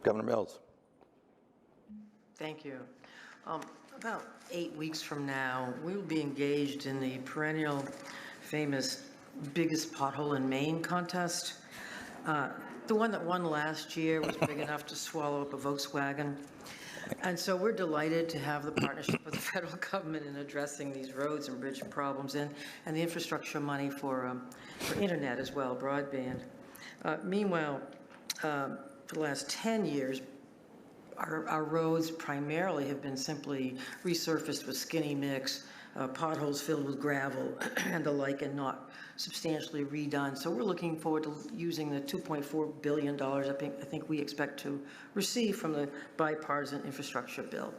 Governor Mills. Thank you. About 8 weeks from now, we will be engaged in the perennial famous biggest pothole in Maine contest. The one that won last year was big enough to swallow up a Volkswagen. And so we're delighted to have the partnership with the federal government in addressing these roads and bridge problems and the infrastructure money for internet as well, broadband. Meanwhile, for the last 10 years, our roads primarily have been simply resurfaced with skinny mix, potholes filled with gravel and the like, and not substantially redone. So we're looking forward to using the $2.4 billion I think we expect to receive from the bipartisan infrastructure bill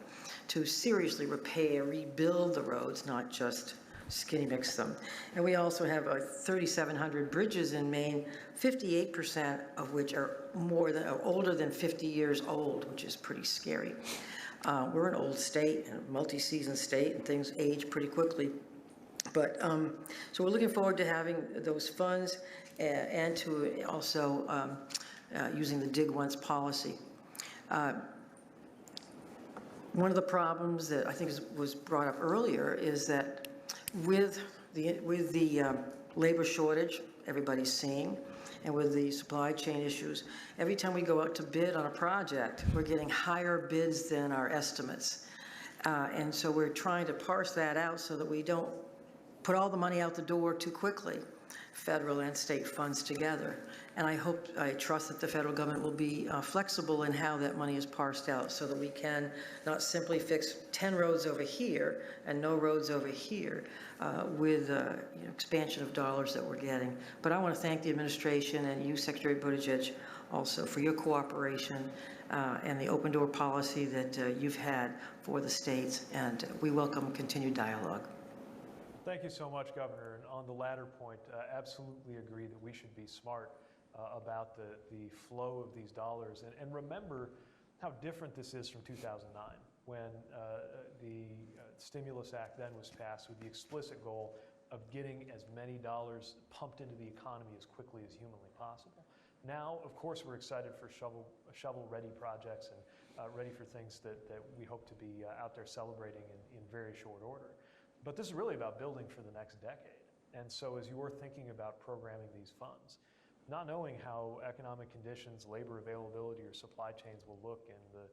to seriously repair, rebuild the roads, not just skinny mix them. And we also have 3,700 bridges in Maine, 58% of which are older than 50 years old, which is pretty scary. We're an old state, a multi-season state, and things age pretty quickly. But so we're looking forward to having those funds and to also using the dig once policy. One of the problems that I think was brought up earlier is that with the labor shortage everybody's seeing, and with the supply chain issues, every time we go out to bid on a project, we're getting higher bids than our estimates. And so we're trying to parse that out so that we don't put all the money out the door too quickly, federal and state funds together. And I trust that the federal government will be flexible in how that money is parsed out so that we can not simply fix 10 roads over here and no roads over here with expansion of dollars that we're getting. But I want to thank the administration and you, Secretary Buttigieg, also for your cooperation and the open door policy that you've had for the states, and we welcome continued dialogue. Thank you so much, Governor. And on the latter point, absolutely agree that we should be smart about the flow of these dollars. And remember how different this is from 2009, when the Stimulus Act then was passed with the explicit goal of getting as many dollars pumped into the economy as quickly as humanly possible. Now, of course, we're excited for shovel-ready projects and ready for things that we hope to be out there celebrating in very short order. But this is really about building for the next decade. And so as you're thinking about programming these funds, not knowing how economic conditions, labor availability, or supply chains will look in the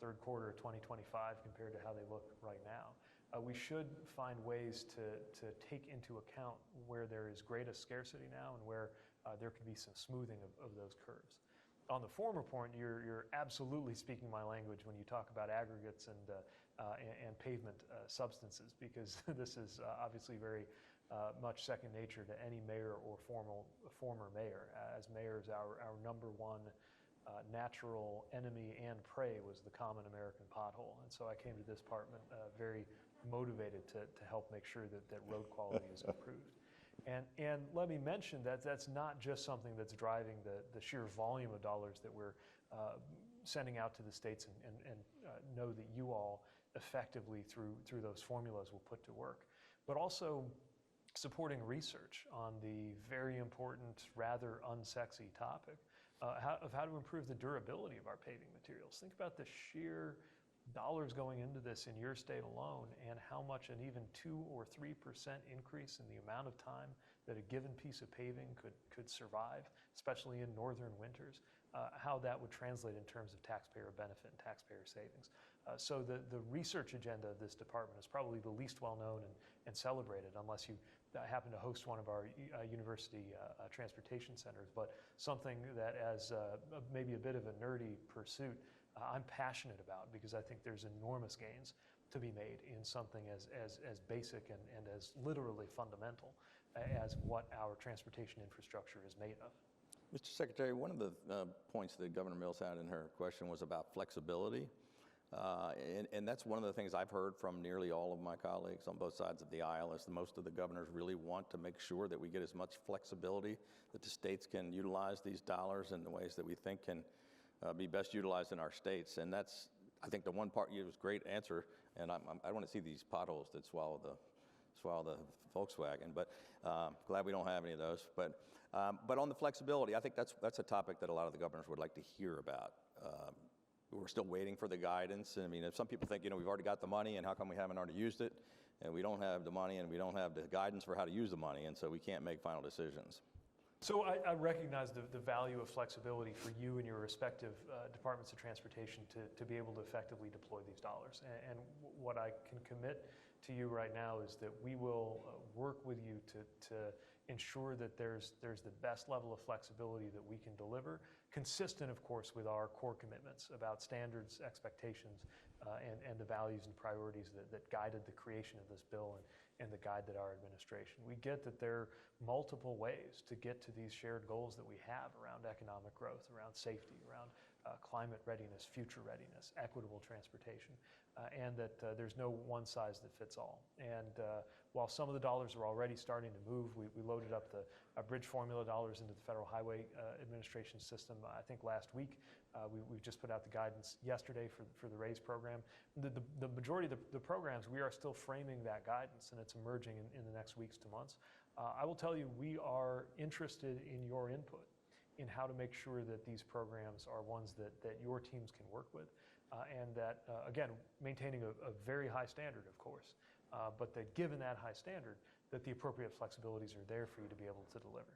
third quarter of 2025 compared to how they look right now, we should find ways to take into account where there is greatest scarcity now and where there can be some smoothing of those curves. On the former point, you're absolutely speaking my language when you talk about aggregates and pavement substances, because this is obviously very much second nature to any mayor or former mayor. As mayors, our number one natural enemy and prey was the common American pothole. And so I came to this department very motivated to help make sure that road quality is improved. And let me mention that that's not just something that's driving the sheer volume of dollars that we're sending out to the states and know that you all effectively through those formulas will put to work, but also supporting research on the very important, rather unsexy topic of how to improve the durability of our paving materials. Think about the sheer dollars going into this in your state alone, and how much an even 2 or 3% increase in the amount of time that a given piece of paving could survive, especially in northern winters, how that would translate in terms of taxpayer benefit and taxpayer savings. So the research agenda of this department is probably the least well known and celebrated, unless you happen to host one of our university transportation centers, but something that as maybe a bit of a nerdy pursuit, I'm passionate about, because I think there's enormous gains to be made in something as basic and as literally fundamental as what our transportation infrastructure is made of. Mr. Secretary, one of the points that Governor Mills had in her question was about flexibility. And that's one of the things I've heard from nearly all of my colleagues on both sides of the aisle, is that most of the governors really want to make sure that we get as much flexibility, that the states can utilize these dollars in the ways that we think can be best utilized in our states. And that's, I think, the one part, it was a great answer, and I want to see these potholes that swallow the Volkswagen, but glad we don't have any of those. But on the flexibility, I think that's a topic that a lot of the governors would like to hear about. we're still waiting for the guidance. I mean, if some people think, we've already got the money and how come we haven't already used it? And we don't have the money and we don't have the guidance for how to use the money, and so we can't make final decisions. So I recognize the value of flexibility for you and your respective departments of transportation to be able to effectively deploy these dollars. And what I can commit to you right now is that we will work with you to ensure that there's the best level of flexibility that we can deliver, consistent, of course, with our core commitments about standards, expectations, and the values and priorities that guided the creation of this bill and that guided our administration. We get that there are multiple ways to get to these shared goals that we have around economic growth, around safety, around climate readiness, future readiness, equitable transportation, and that there's no one size that fits all. And while some of the dollars are already starting to move, we loaded up the bridge formula dollars into the Federal Highway Administration system, I think last week. We've just put out the guidance yesterday for the RAISE program. The majority of the programs, we are still framing that guidance, and it's emerging in the next weeks to months. I will tell you, we are interested in your input in how to make sure that these programs are ones that your teams can work with, and that, again, maintaining a very high standard, of course, but that given that high standard, that the appropriate flexibilities are there for you to be able to deliver.